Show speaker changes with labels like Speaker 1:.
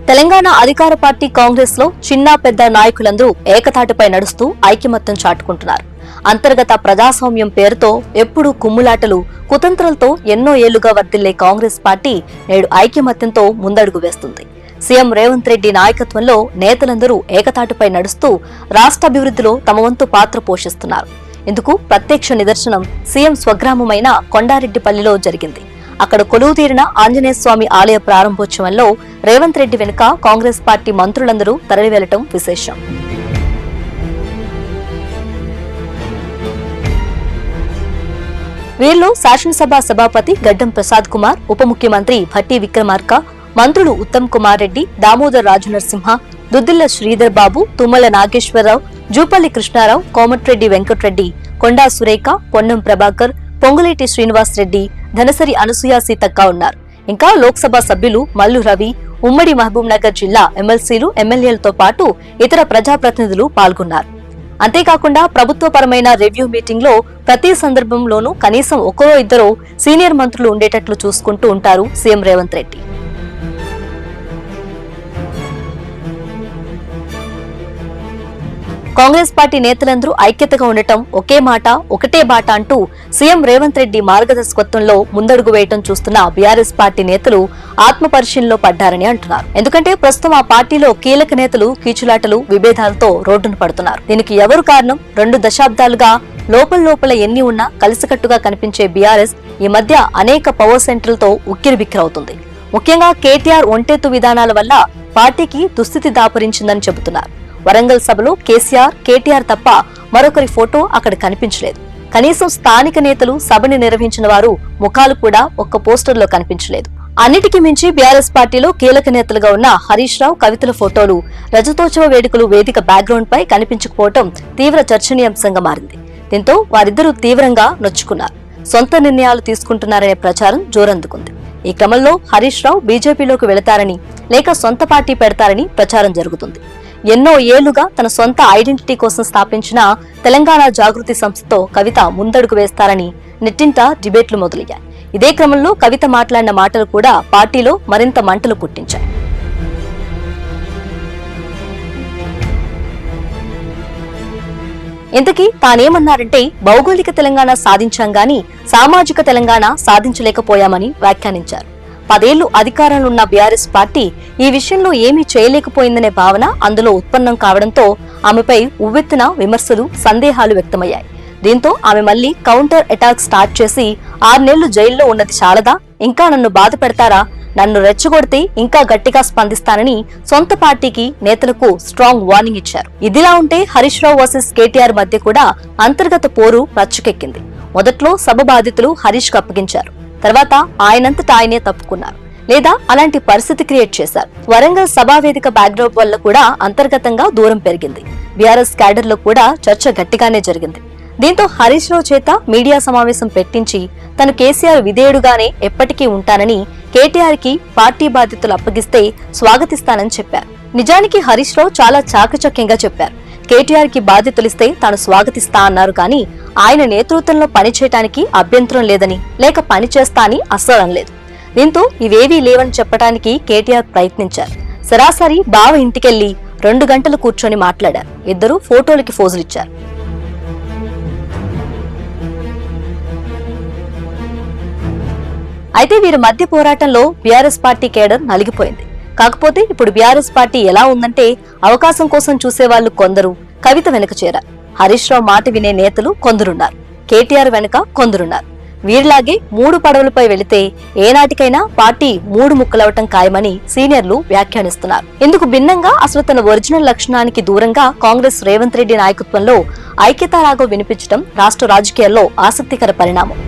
Speaker 1: తెలంగాణ అధికార పార్టీ కాంగ్రెస్ లో చిన్న పెద్ద నాయకులందరూ ఏకతాటిపై నడుస్తూ ఐకమత్యం చాటుకుంటున్నారు. అంతర్గత ప్రజాస్వామ్యం పేరుతో ఎప్పుడూ కుమ్ములాటలు, కుతంత్రాలతో ఎన్నో ఏళ్లుగా వర్ధిల్లే కాంగ్రెస్ పార్టీ నేడు ఐకమత్యంతో ముందడుగు వేస్తుంది. సీఎం రేవంత్ రెడ్డి నాయకత్వంలో నేతలందరూ ఏకతాటిపై నడుస్తూ రాష్ట్ర అభివృద్ధిలో తమ వంతు పాత్ర పోషిస్తున్నారు. ఇందుకు ప్రత్యక్ష నిదర్శనం సీఎం స్వగ్రామమైన కొండారెడ్డిపల్లిలో జరిగింది. అక్కడ కొలువుతీరిన ఆంజనేయ స్వామి ఆలయ ప్రారంభోత్సవంలో రేవంత్ రెడ్డి వెనుక కాంగ్రెస్ పార్టీ మంత్రులందరూ తరలివెళ్లటం విశేషం. వీరిలో శాసనసభ సభాపతి గడ్డం ప్రసాద్ కుమార్, ఉప ముఖ్యమంత్రి భట్టి విక్రమార్క, మంత్రులు ఉత్తమ్ కుమార్ రెడ్డి, దామోదర్ రాజు నరసింహ, దుద్దిల్ల శ్రీధర్ బాబు, తుమ్మల నాగేశ్వరరావు, జూపల్లి కృష్ణారావు, కోమటిరెడ్డి వెంకటరెడ్డి, కొండా సురేఖ, పొన్నం ప్రభాకర్, పొంగులేటి శ్రీనివాస్ రెడ్డి, ధనసరి అనసూయ సీతక్క ఉన్నారు. ఇంకా లోక్సభ సభ్యులు మల్లు రవి, ఉమ్మడి మహబూబ్ నగర్ జిల్లా ఎమ్మెల్సీలు, ఎమ్మెల్యేలతో పాటు ఇతర ప్రజాప్రతినిధులు పాల్గొన్నారు. అంతేకాకుండా ప్రభుత్వపరమైన రివ్యూ మీటింగ్ లో ప్రతి సందర్భంలోనూ కనీసం ఒకరో ఇద్దరో సీనియర్ మంత్రులు ఉండేటట్లు చూసుకుంటూ ఉంటారు సీఎం రేవంత్ రెడ్డి. కాంగ్రెస్ పార్టీ నేతలందరూ ఐక్యతగా ఉండటం, ఒకే మాట ఒకటే బాట అంటూ సీఎం రేవంత్ రెడ్డి మార్గదర్శకత్వంలో ముందడుగు వేయటం చూస్తున్న బీఆర్ఎస్ పార్టీ నేతలు ఆత్మపరిశీలనలో పడ్డారని అంటున్నారు. ఎందుకంటే ప్రస్తుతం ఆ పార్టీలో కీలక నేతలు కీచులాటలు, విభేదాలతో రోడ్డున పడుతున్నారు. దీనికి ఎవరు కారణం? 2 దశాబ్దాలుగా లోపల ఎన్ని ఉన్నా కలిసికట్టుగా కనిపించే బీఆర్ఎస్ ఈ మధ్య అనేక పవర్ సెంటర్లతో ఉక్కిరిబిక్కిరవుతుంది. ముఖ్యంగా కేటీఆర్ ఒంటెత్తు విధానాల వల్ల పార్టీకి దుస్థితి దాపురించిందని చెబుతున్నారు. వరంగల్ సభలో కేటీఆర్ తప్ప మరొకరి ఫోటో అక్కడ కనిపించలేదు. కనీసం స్థానిక నేతలు సభని నిర్వహించిన వారు ముఖాలు కూడా ఒక్క పోస్టర్లో కనిపించలేదు. అన్నిటికీ మించి బీఆర్ఎస్ పార్టీలో కీలక నేతలుగా ఉన్న హరీష్ రావు, కవితల ఫోటోలు రజతోత్సవ వేడుకలు వేదిక బ్యాక్గ్రౌండ్ పై కనిపించకపోవడం తీవ్ర చర్చనీయాంశంగా మారింది. దీంతో వారిద్దరూ తీవ్రంగా నొచ్చుకున్నారు. సొంత నిర్ణయాలు తీసుకుంటున్నారనే ప్రచారం జోరందుకుంది. ఈ క్రమంలో హరీష్ రావు బీజేపీలోకి వెళతారని లేక సొంత పార్టీ పెడతారని ప్రచారం జరుగుతుంది. ఎన్నో ఏళ్లుగా తన సొంత ఐడెంటిటీ కోసం స్థాపించిన తెలంగాణ జాగృతి సంస్థతో కవిత ముందడుగు వేస్తారని నెట్టింట డిబేట్లు మొదలయ్యాయి. ఇదే క్రమంలో కవిత మాట్లాడిన మాటలు కూడా పార్టీలో మరింత మంటలు పుట్టించాయి. ఇంతకీ తానేమన్నారంటే, భౌగోళిక తెలంగాణ సాధించాం గాని సామాజిక తెలంగాణ సాధించలేకపోయామని వ్యాఖ్యానించారు. 10 ఏళ్లు అధికారంలో ఉన్న బీఆర్ఎస్ పార్టీ ఈ విషయంలో ఏమీ చేయలేకపోయిందనే భావన అందులో ఉత్పన్నం కావడంతో ఆమెపై ఉవ్వెత్తున విమర్శలు, సందేహాలు వ్యక్తమయ్యాయి. దీంతో ఆమె మళ్లీ కౌంటర్ అటాక్ స్టార్ట్ చేసి 6 నెలలు జైల్లో ఉన్నది చాలదా, ఇంకా నన్ను బాధ పెడతారా, నన్ను రెచ్చగొడితే ఇంకా గట్టిగా స్పందిస్తానని సొంత పార్టీకి నేతలకు స్ట్రాంగ్ వార్నింగ్ ఇచ్చారు. ఇదిలా ఉంటే హరీష్ రావు వర్సెస్ కేటీఆర్ మధ్య కూడా అంతర్గత పోరు రచ్చుకెక్కింది. మొదట్లో సభ బాధితులు హరీష్ కు అప్పగించారు. తర్వాత ఆయనంతటా ఆయనే తప్పుకున్నారు, లేదా అలాంటి పరిస్థితి క్రియేట్ చేశారు. వరంగల్ సభా వేదిక బ్యాక్డ్రాప్ వల్ల కూడా అంతర్గతంగా దూరం పెరిగింది. బీఆర్ఎస్ క్యాడర్ లో కూడా చర్చ గట్టిగానే జరిగింది. దీంతో హరీష్ రావు చేత మీడియా సమావేశం పెట్టించి తను కేసీఆర్ విధేయుడుగానే ఎప్పటికీ ఉంటానని, కేటీఆర్ కి పార్టీ బాధ్యతలు అప్పగిస్తే స్వాగతిస్తానని చెప్పారు. నిజానికి హరీష్ రావు చాలా చాకచక్యంగా చెప్పారు. కేటీఆర్ కి బాధ్యతలిస్తే తాను స్వాగతిస్తా అన్నారు. కానీ ఆయన నేతృత్వంలో పనిచేయటానికి అభ్యంతరం లేదని, లేక పనిచేస్తా అని అస్సలు అనలేదు. దీంతో ఇవేవీ లేవని చెప్పడానికి కేటీఆర్ ప్రయత్నించారు. సరాసరి బావ ఇంటికెళ్లి 2 గంటలు కూర్చొని మాట్లాడారు. ఇద్దరు ఫోటోలకి ఫోజులిచ్చారు. అయితే వీరి మధ్య పోరాటంలో బీఆర్ఎస్ పార్టీ కేడర్ నలిగిపోయింది. కాకపోతే ఇప్పుడు బీఆర్ఎస్ పార్టీ ఎలా ఉందంటే, అవకాశం కోసం చూసేవాళ్లు కొందరు కవిత వెనుక చేరారు. హరీష్ రావు మాట వినే నేతలు కొందరున్నారు. కేటీఆర్ వెనుక కొందరున్నారు. వీరిలాగే 3 పడవలపై వెళితే ఏనాటికైనా పార్టీ 3 ముక్కలవటం ఖాయమని సీనియర్లు వ్యాఖ్యానిస్తున్నారు. ఇందుకు భిన్నంగా అసలు తన ఒరిజినల్ లక్షణానికి దూరంగా కాంగ్రెస్ రేవంత్ రెడ్డి నాయకత్వంలో ఐక్యతారాగం వినిపించడం రాష్ట్ర రాజకీయాల్లో ఆసక్తికర పరిణామం.